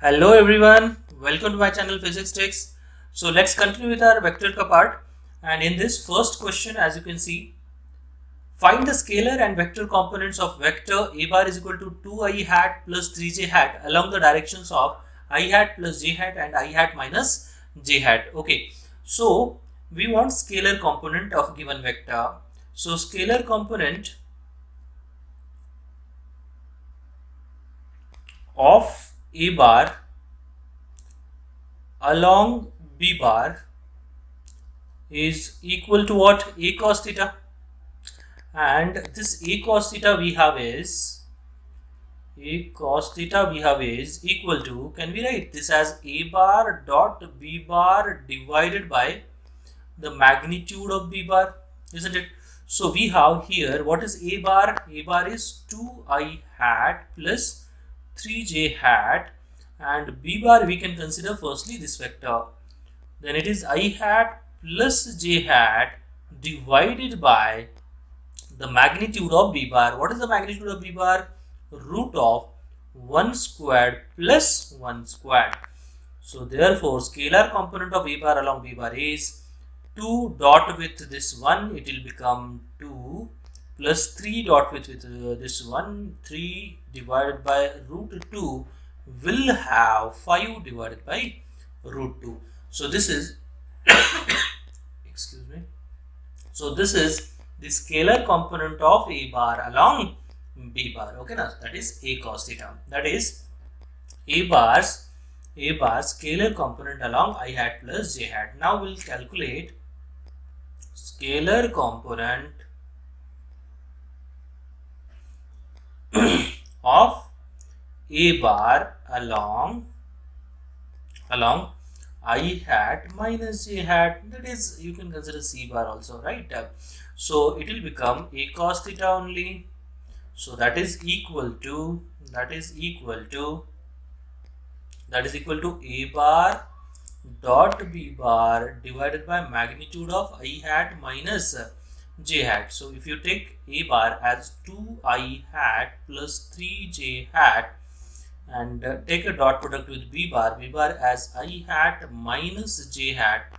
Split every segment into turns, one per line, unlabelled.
Hello everyone, welcome to my channel Physics Tricks. So let's continue with our vector ka part, and in this first question, as you can see, find the scalar and vector components of vector a bar is equal to 2I hat plus 3j hat along the directions of I hat plus j hat and I hat minus j hat. Okay, so we want scalar component of given vector. So scalar component of a bar along b bar is equal to what? A cos theta. And this A cos theta we have is equal to, can we write this as A bar dot B bar divided by the magnitude of B bar, isn't it? So we have here, what is A bar? A bar is 2I hat plus 3j hat, and B bar we can consider firstly this vector. Then it is I hat plus j hat divided by the magnitude of b bar. What is the magnitude of b bar? Root of 1 squared plus 1 squared. So therefore scalar component of a bar along b bar is 2 dot with this 1, it will become 2 plus 3 dot with this 1, 3 divided by root 2 will have 5 divided by root 2. So this is excuse me. So this is the scalar component of a bar along b bar. Okay, now that is a cos theta. That is a bar's scalar component along I hat plus j hat. Now we'll calculate scalar component of a bar along I hat minus j hat, that is you can consider c bar also, right? So it will become a cos theta only. So that is equal to a bar dot b bar divided by magnitude of I hat minus j hat. So if you take a bar as 2I hat plus 3j hat and take a dot product with b bar as I hat minus j hat,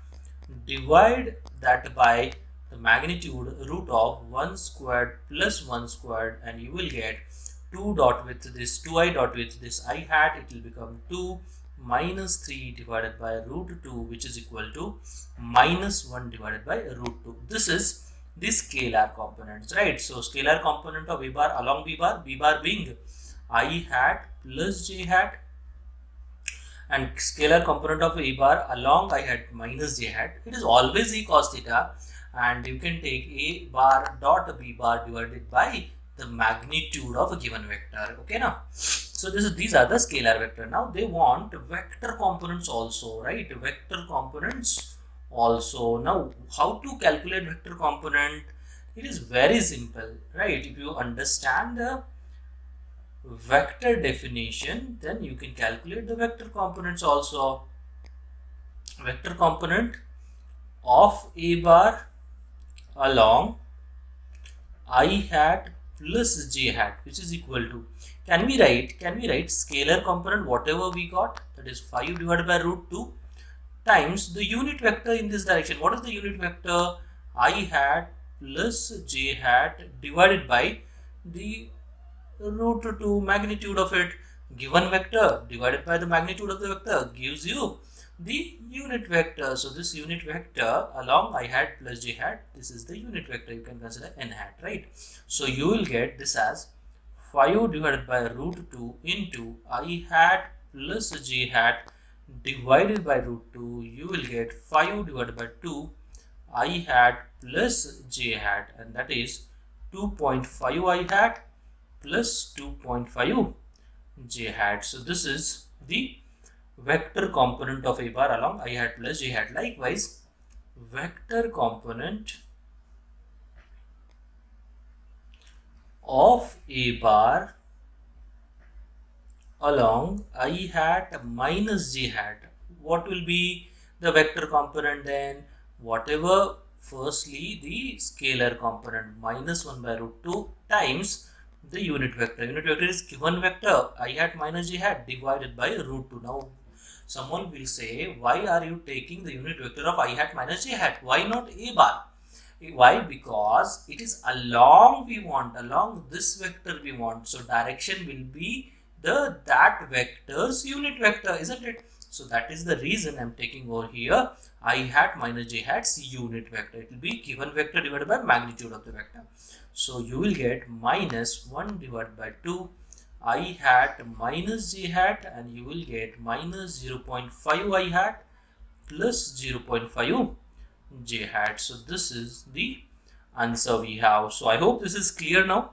divide that by the magnitude root of 1 squared plus 1 squared, and you will get 2 dot with this 2I dot with this I hat, it will become 2 minus 3 divided by root 2, which is equal to minus 1 divided by root 2. This is the scalar components, right? So scalar component of a bar along b bar being I hat plus j hat, and scalar component of a bar along I hat minus j hat, it is always a cos theta, and you can take a bar dot b bar divided by the magnitude of a given vector. Okay, now so these are the scalar vector. Now they want vector components also, right? Vector components also. Now how to calculate vector component? It is very simple, right? If you understand the vector definition, then you can calculate the vector components also. Vector component of a bar along I hat plus j hat, which is equal to, can we write scalar component whatever we got, that is 5 divided by root 2 times the unit vector in this direction. What is the unit vector? I hat plus j hat divided by the root 2 magnitude of it. Given vector divided by the magnitude of the vector gives you the unit vector. So this unit vector along I hat plus j hat, this is the unit vector, you can consider n hat, right? So you will get this as 5 divided by root 2 into I hat plus j hat divided by root 2, you will get 5 divided by 2 I hat plus j hat, and that is 2.5 I hat plus 2.5 j hat. So this is the vector component of a bar along I hat plus j hat. Likewise, vector component of a bar along I hat minus j hat. What will be the vector component then? Whatever, firstly the scalar component minus 1 by root 2 times the unit vector. Unit vector is given vector I hat minus j hat divided by root 2. Now someone will say, why are you taking the unit vector of I hat minus j hat? Why not a bar? Why? Because it is along this vector we want. So direction will be that vector's unit vector, isn't it? So that is the reason I'm taking over here I hat minus j hat's unit vector. It will be given vector divided by magnitude of the vector. So you will get minus 1 divided by 2 I hat minus j hat, and you will get minus 0.5 I hat plus 0.5 j hat. So this is the answer we have. So I hope this is clear now,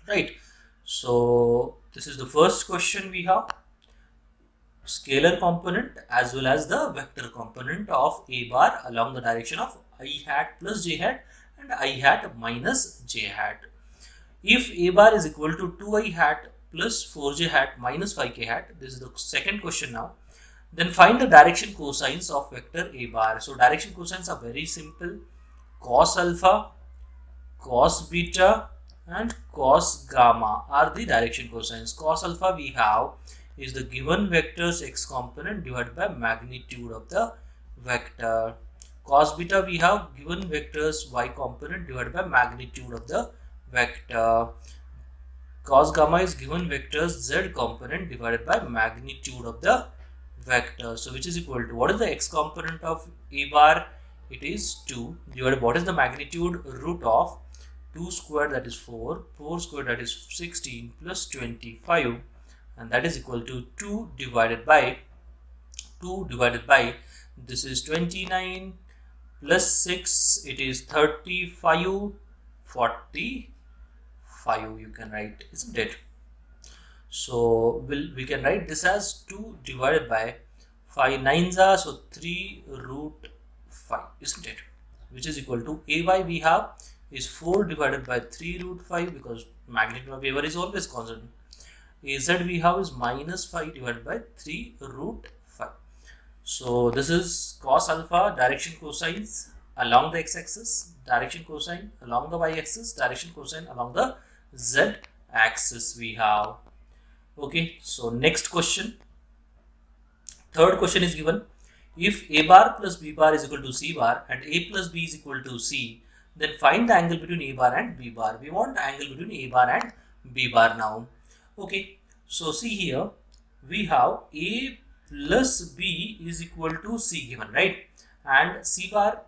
right? So this is the first question we have, scalar component as well as the vector component of a bar along the direction of I hat plus j hat and I hat minus j hat. If a bar is equal to 2i hat plus 4j hat minus 5k hat, this is the second question now, then find the direction cosines of vector a bar. So direction cosines are very simple. Cos alpha, cos beta and cos gamma are the direction cosines. Cos alpha we have is the given vector's x component divided by magnitude of the vector. Cos beta we have given vector's y component divided by magnitude of the vector. Cos gamma is given vector's z component divided by magnitude of the vector. So which is equal to, what is the x component of a bar? It is 2 divided, what is the magnitude? Root of 2 squared, that is 4, 4 squared, that is 16 plus 25, and that is equal to 2 divided by this is 29 plus 6, it is 35, 45 you can write, isn't it? So we can write this as 2 divided by 5 nines are, so 3 root 5, isn't it? Which is equal to ay we have is 4 divided by 3 root 5, because magnitude of ay is always constant. Az we have is minus 5 divided by 3 root 5. So this is cos alpha, direction cosines along the x-axis, direction cosine along the y-axis, direction cosine along the z-axis we have. Okay, so next question. Third question is given. If a bar plus b bar is equal to c bar and a plus b is equal to c, then find the angle between a bar and b bar. We want the angle between a bar and b bar now. Okay, so see here, we have a plus b is equal to c given, right? And c bar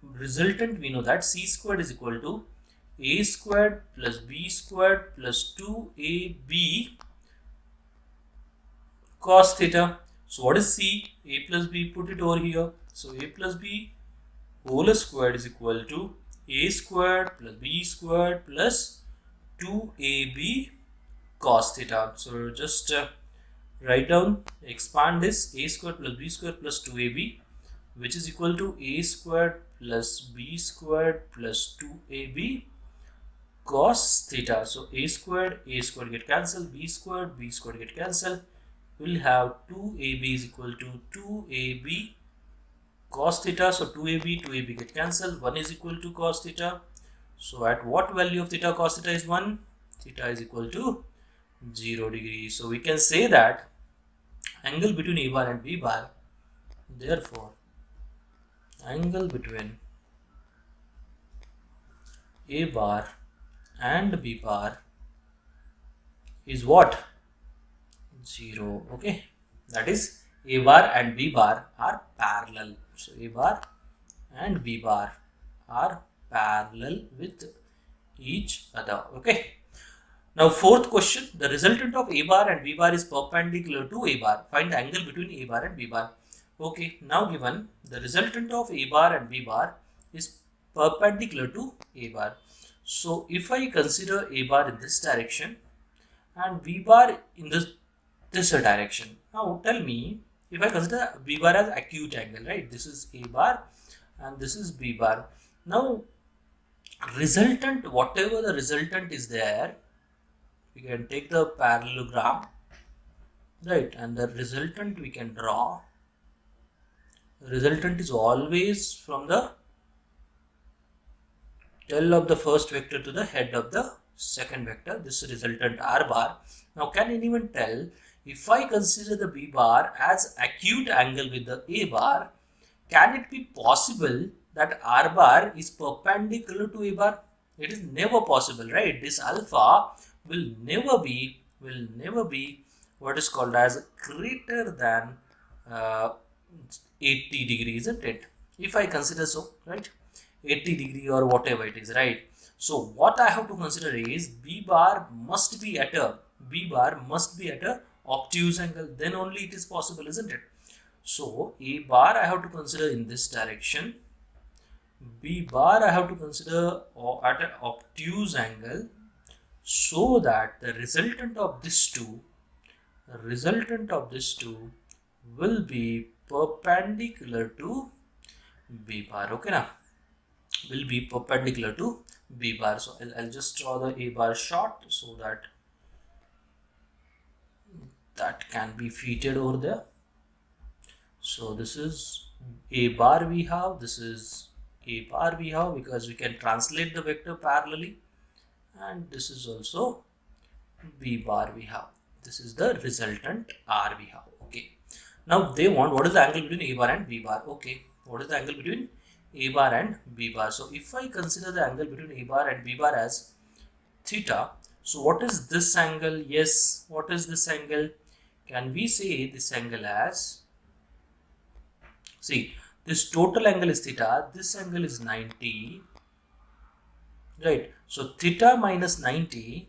resultant, we know that c squared is equal to a squared plus b squared plus 2ab cos theta. So what is c? A plus b, put it over here. So a plus b whole squared is equal to a squared plus b squared plus 2ab cos theta. So just write down, expand this, a squared plus b squared plus 2ab, which is equal to a squared plus b squared plus 2ab cos theta. So a squared get cancelled, b squared get cancelled. We'll have 2ab is equal to 2ab cos theta. So 2ab get cancelled, 1 is equal to cos theta. So at what value of theta? Cos theta is 1, theta is equal to 0 degrees. So we can say that angle between a bar and b bar, therefore angle between a bar and b bar is what? 0. Okay, that is a bar and b bar are parallel. So a bar and b bar are parallel with each other. Okay, now fourth question, the resultant of a bar and b bar is perpendicular to a bar. Find the angle between a bar and b bar. Okay, now given the resultant of a bar and b bar is perpendicular to a bar. So if I consider a bar in this direction and b bar in this direction, now tell me, if I consider b bar as acute angle, right? This is a bar and this is b bar. Now resultant, whatever the resultant is there, we can take the parallelogram, right? And the resultant we can draw. The resultant is always from the tail of the first vector to the head of the second vector, this resultant r bar. Now can anyone tell, if I consider the b bar as acute angle with the a bar, can it be possible that r bar is perpendicular to a bar? It is never possible, right? This alpha will never be what is called as greater than 80 degrees, isn't it? If I consider so, right? 80 degree or whatever it is, right? So what I have to consider is b bar must be at a obtuse angle, then only it is possible, isn't it? So a bar I have to consider in this direction, b bar I have to consider at an obtuse angle, so that the resultant of this two will be perpendicular to b bar. Okay now, will be perpendicular to b bar. So I'll just draw the a bar short so that can be fitted over there. So this is a bar we have, this is a bar we have, because we can translate the vector parallelly, and this is also b bar we have. This is the resultant r we have. Okay, now they want what is the angle between a bar and b bar. Okay, what is the angle between a bar and b bar? So if I consider the angle between a bar and b bar as theta, so what is this angle? Yes, what is this angle? Can we say this angle as, see, this total angle is theta, this angle is 90, right? So theta minus 90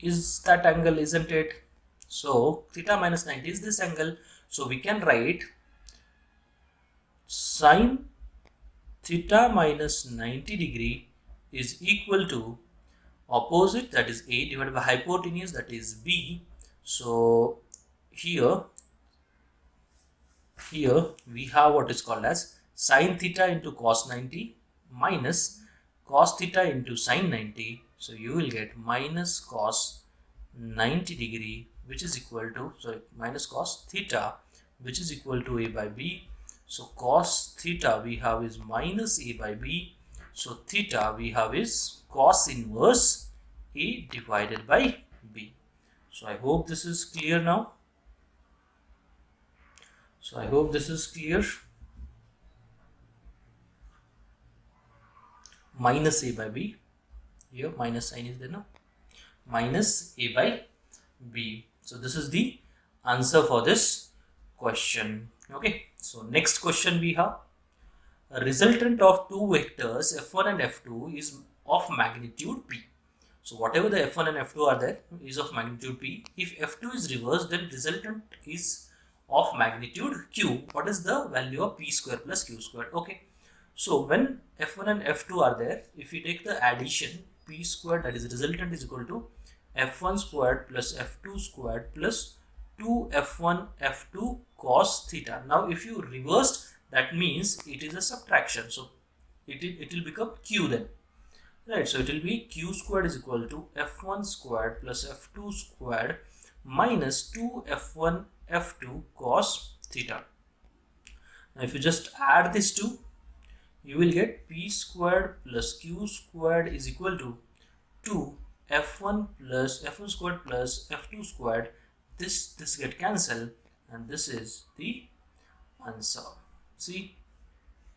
is that angle, isn't it? So theta minus 90 is this angle. So we can write sine theta minus 90 degree is equal to opposite, that is a, divided by hypotenuse, that is b. So here we have what is called as sine theta into cos 90 minus cos theta into sine 90. So you will get minus cos 90 degree, which is equal to, sorry, minus cos theta, which is equal to a by b. So cos theta we have is minus a by b. So theta we have is cos inverse a divided by b. So I hope this is clear now. Minus a by b, here minus sign is there now, minus a by b. So this is the answer for this question. Okay, so next question we have, a resultant of two vectors f1 and f2 is of magnitude p. So whatever the f1 and f2 are there is of magnitude p. If f2 is reversed, then resultant is of magnitude q. What is the value of p square plus q square? Okay, so when f1 and f2 are there, if we take the addition, p squared, that is resultant, is equal to f1 squared plus f2 squared plus 2f1 f2 cos theta. Now if you reversed, that means it is a subtraction, so it will become q then, right? So it will be q squared is equal to f1 squared plus f2 squared minus 2f1 f2 cos theta. Now if you just add these two, you will get p squared plus q squared is equal to 2 f1 plus f1 squared plus f2 squared. This get cancelled, and this is the answer. See,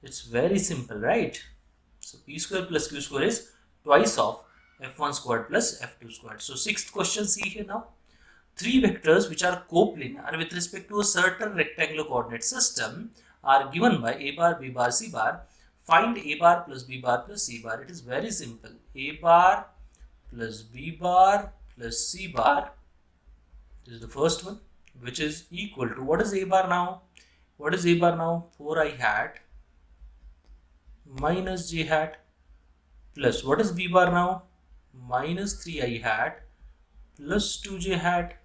it's very simple, right? So p squared plus q squared is twice of f1 squared plus f2 squared. So sixth question, see here now. Three vectors which are coplanar with respect to a certain rectangular coordinate system are given by a bar, b bar, c bar. Find a bar plus b bar plus c bar. It is very simple. A bar plus b bar plus c bar. This is the first one, which is equal to, what is a bar now? What is a bar now? 4i hat minus j hat plus, what is b bar now? Minus 3i hat plus 2j hat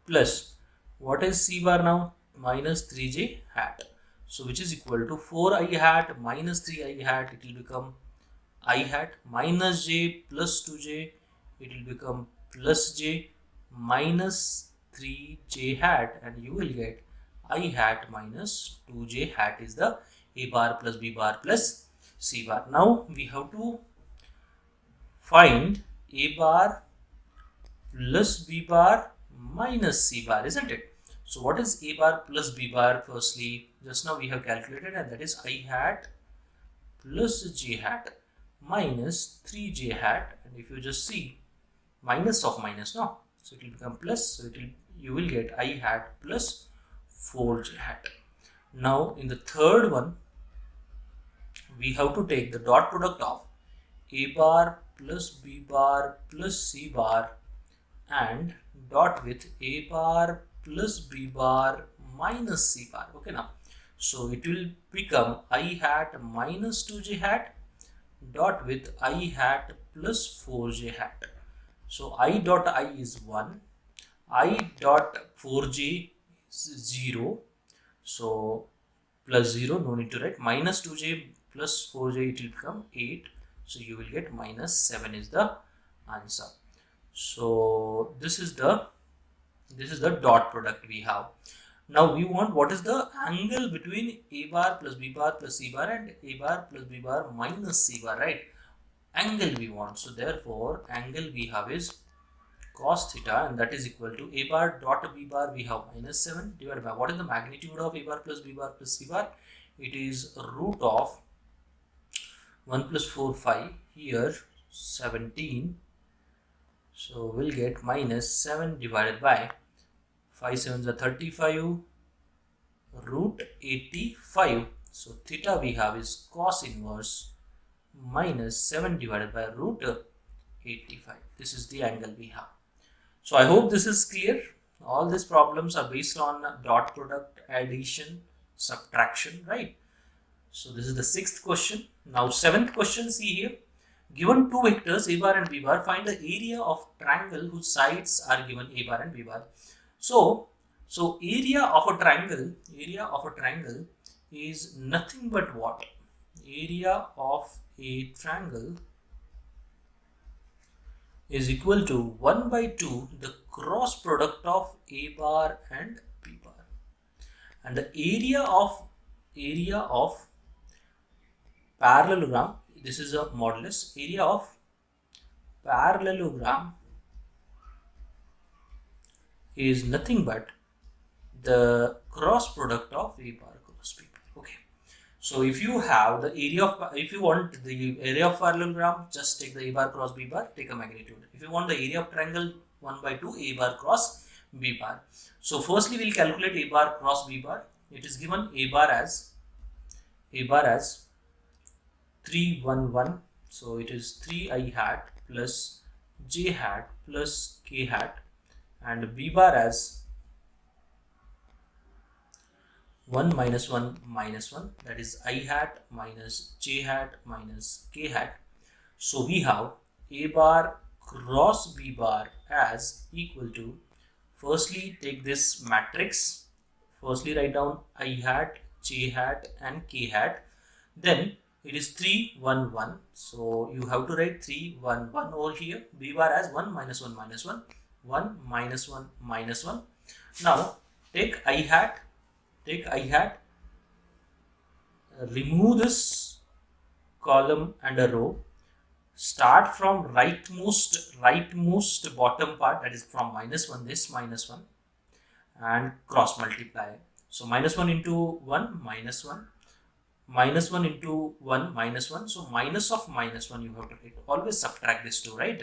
plus, what is c bar now? Minus 3j hat. So which is equal to 4i hat minus 3i hat, it will become I hat, minus j plus 2j, it will become plus j minus 3j hat, and you will get I hat minus 2j hat is the a bar plus b bar plus c bar. Now we have to find a bar plus b bar minus c bar, isn't it? So what is a bar plus b bar? Firstly, just now we have calculated, and that is I hat plus j hat minus 3j hat, and if you just see minus of minus, no, so it will become plus, so you will get I hat plus 4j hat. Now in the third one, we have to take the dot product of a bar plus b bar plus c bar and dot with a bar plus b bar minus c bar. Okay, now so it will become I hat minus 2j hat dot with I hat plus 4j hat. So I dot I is 1, I dot 4j is 0, so plus 0, no need to write, minus 2j plus 4j, it will become 8, so you will get minus 7 is the answer. So this is the dot product we have. Now we want what is the angle between a bar plus b bar plus c bar and a bar plus b bar minus c bar, right? Angle we want, so therefore angle we have is cos theta, and that is equal to a bar dot b bar we have minus 7 divided by what is the magnitude of a bar plus b bar plus c bar? It is root of 1 plus 4 5, here 17, so we'll get minus 7 divided by 5 7s are 35 root 85. So theta we have is cos inverse minus 7 divided by root 85. This is the angle we have. So I hope this is clear. All these problems are based on dot product, addition, subtraction, right? So this is the 6th question. Now 7th question, see here. Given two vectors a bar and b bar, find the area of triangle whose sides are given a bar and b bar. So area of a triangle is nothing but what? Area of a triangle is equal to 1 by 2 the cross product of a bar and b bar, and the area of parallelogram, this is a modulus, area of parallelogram is nothing but the cross product of a bar cross b bar. Okay, so if you have the area of, if you want the area of parallelogram, just take the a bar cross b bar, take a magnitude. If you want the area of triangle, 1 by 2 a bar cross b bar. So firstly we'll calculate a bar cross b bar. It is given a bar as 311, so it is 3 I hat plus j hat plus k hat, and b bar as 1 minus 1 minus 1, that is I hat minus j hat minus k hat. So we have a bar cross b bar as equal to, firstly take this matrix, firstly write down I hat, j hat and k hat, then it is 311, so you have to write 311 over here. B bar as 1 minus 1 minus 1, 1 minus 1 minus 1. Now take I hat, remove this column and a row, start from rightmost bottom part, that is from minus 1, this minus 1, and cross multiply. So minus 1 into 1 minus 1, minus 1 into 1 minus 1, so minus of minus 1 you have to write. Always subtract this 2, right?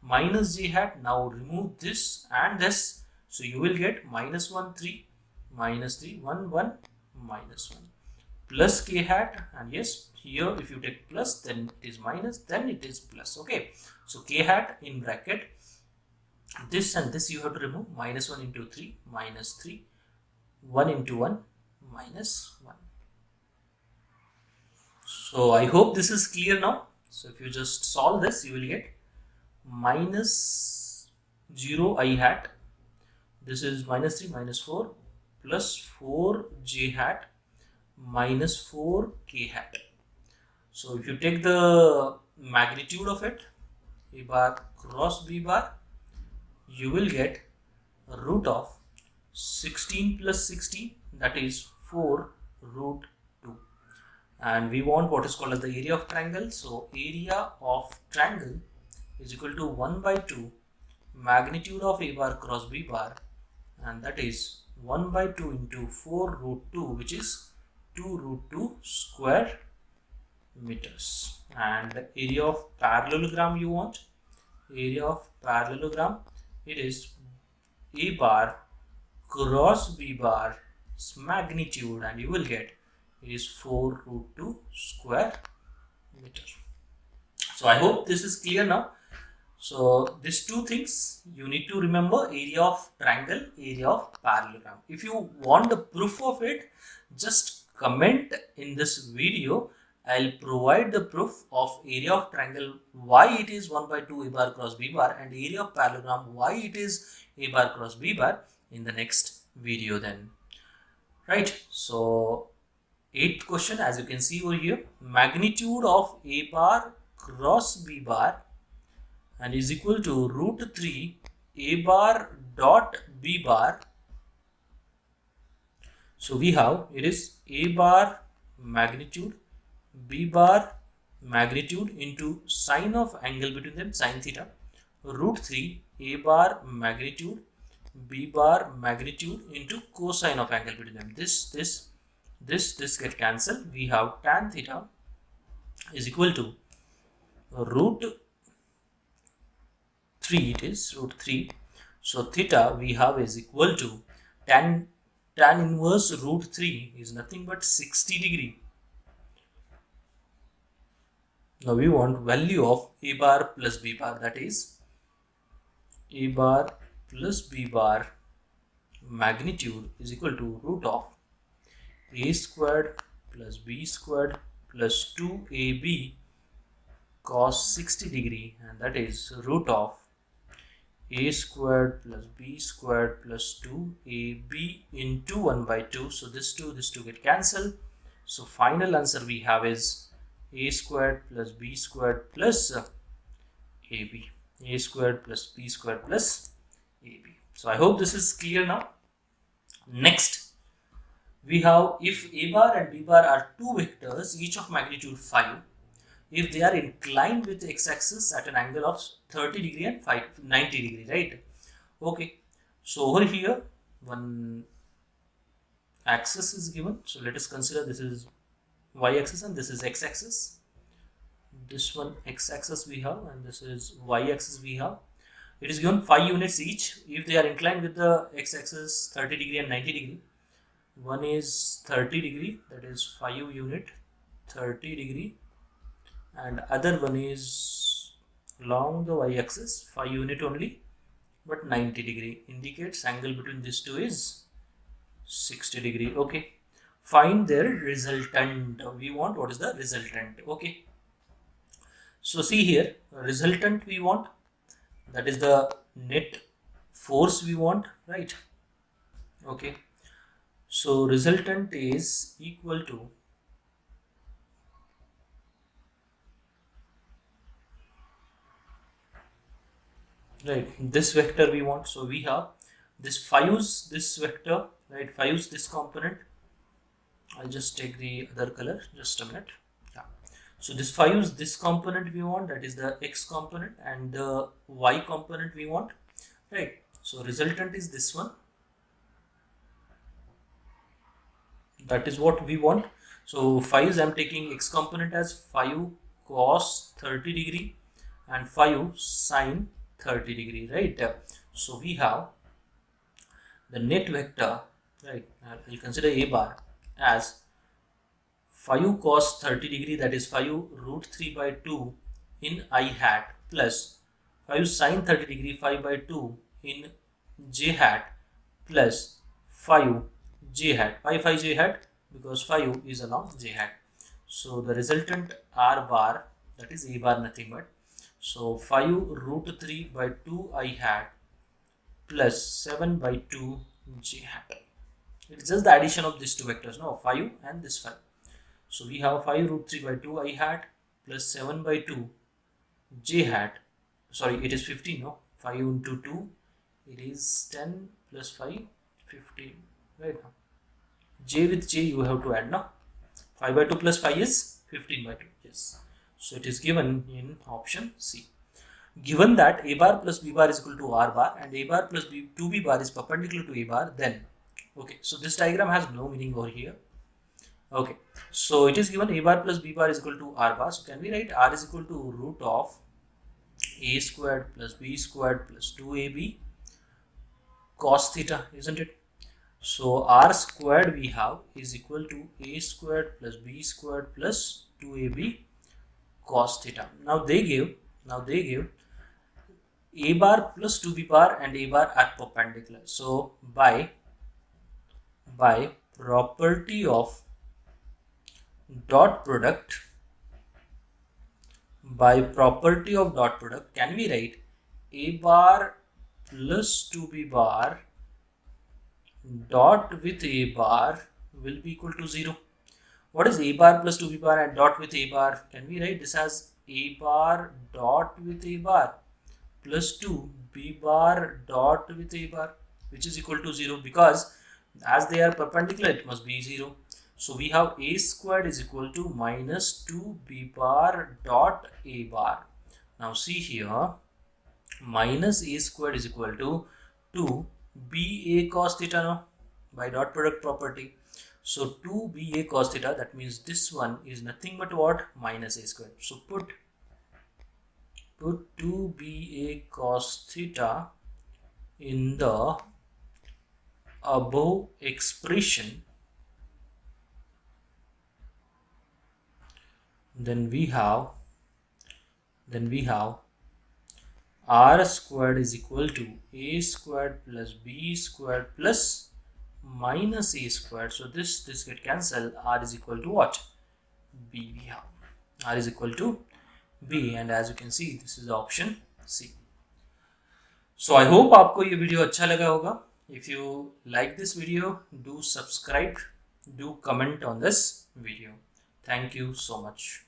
Minus j hat, now remove this and this, so you will get minus 1 3 minus 3 1 1 minus 1 plus k hat, and yes, here if you take plus, then it is minus, then it is plus. Okay, so k hat in bracket, this and this you have to remove, minus 1 into 3 minus 3, 1 into 1 minus 1. So I hope this is clear now. So if you just solve this, you will get minus 0 I hat, this is minus 3 minus 4 plus 4 j hat minus 4 k hat. So if you take the magnitude of it, a bar cross b bar, you will get root of 16 plus 16, that is 4 root 2. And we want what is called as the area of triangle. So area of triangle is equal to 1 by 2 magnitude of a bar cross b bar, and that is 1 by 2 into 4 root 2, which is 2 root 2 square meters. And area of parallelogram you want, area of parallelogram, it is a bar cross b bar magnitude, and you will get it is 4 root 2 square meter. So I hope this is clear now. So these two things you need to remember: area of triangle, area of parallelogram. If you want the proof of it, just comment in this video. I'll provide the proof of area of triangle, why it is 1 by 2 a bar cross b bar, and area of parallelogram, why it is a bar cross b bar, in the next video then. Right, so 8th question, as you can see over here, magnitude of a bar cross b bar and is equal to root 3 a bar dot b bar. So we have, it is a bar magnitude, b bar magnitude into sine of angle between them, sine theta, root 3 a bar magnitude, b bar magnitude into cosine of angle between them. This get cancelled. We have tan theta is equal to root 3, it is root 3. So theta we have is equal to tan inverse root 3 is nothing but 60 degree. Now we want value of a bar plus b bar, that is a bar plus b bar magnitude is equal to root of a squared plus b squared plus 2ab cos 60 degree, and that is root of a squared plus b squared plus 2ab into 1 by 2. So this two get cancelled. So final answer we have is a squared plus b squared plus ab, a squared plus b squared plus ab. So I hope this is clear now. Next, we have, if a bar and b bar are two vectors each of magnitude 5, if they are inclined with x-axis at an angle of 30 degree and 90 degree, right? Okay, so over here one axis is given. So let us consider this is y-axis and this is x-axis. This one x-axis we have and this is y-axis we have. It is given 5 units each. If they are inclined with the x-axis 30 degree and 90 degree, one is 30 degree, that is 5 unit 30 degree, and other one is along the y-axis 5 unit only but 90 degree, indicates angle between these two is 60 degree. Okay, find their resultant. We want what is the resultant. Okay, so see here, resultant we want, that is the net force we want, right? Okay, so resultant is equal to this vector we want. So we have this 5's this vector, right? 5's this component. I'll just take the other color, just a minute. Yeah. So this 5's this component we want, that is the x component, and the y component we want, right? So resultant is this one, that is what we want. So 5's I'm taking x component as 5 cos 30 degree and 5 sine 30 degree, right? So we have the net vector, right? I'll consider a bar as 5 cos 30 degree, that is 5 root 3 by 2 in I hat, plus 5 sine 30 degree 5 by 2 in j hat, plus 5 j hat. Why 5 j hat? Because 5 is along j hat. So the resultant r bar, that is a bar nothing but, so 5 root 3 by 2 I hat plus 7 by 2 j hat. It is just the addition of these two vectors, no, 5 and this 5. So we have 5 root 3 by 2 I hat plus 7 by 2 j hat. Sorry, it is 15, no? 5 into 2, it is 10 plus 5, 15, right? Now j with j you have to add, no? 5 by 2 plus 5 is 15 by 2, yes. So it is given in option C. Given that a bar plus b bar is equal to r bar and a bar plus b 2b bar is perpendicular to a bar, then okay, so this diagram has no meaning over here. Okay, so it is given a bar plus b bar is equal to r bar. So can we write r is equal to root of a squared plus b squared plus 2ab cos theta, isn't it? So r squared we have is equal to a squared plus b squared plus 2ab cos theta. Now they give a bar plus 2b bar and a bar are perpendicular. So by property of dot product, can we write a bar plus 2b bar dot with a bar will be equal to 0. What is a bar plus 2b bar and dot with a bar? Can we write this as a bar dot with a bar plus 2 b bar dot with a bar, which is equal to 0, because as they are perpendicular it must be 0. So we have a squared is equal to minus 2 b bar dot a bar. Now see here, minus a squared is equal to 2 ba cos theta now by dot product property. So 2 ba cos theta, that means this one is nothing but what? Minus a squared. So put 2 ba cos theta in the above expression, then we have r squared is equal to a squared plus b squared plus minus a squared. So this get cancelled. R is equal to what? B. We have r is equal to B, and as you can see this is option C. So I hope आपको ये video अच्छा लगा होगा. If you like this video, do subscribe, do comment on this video. Thank you so much.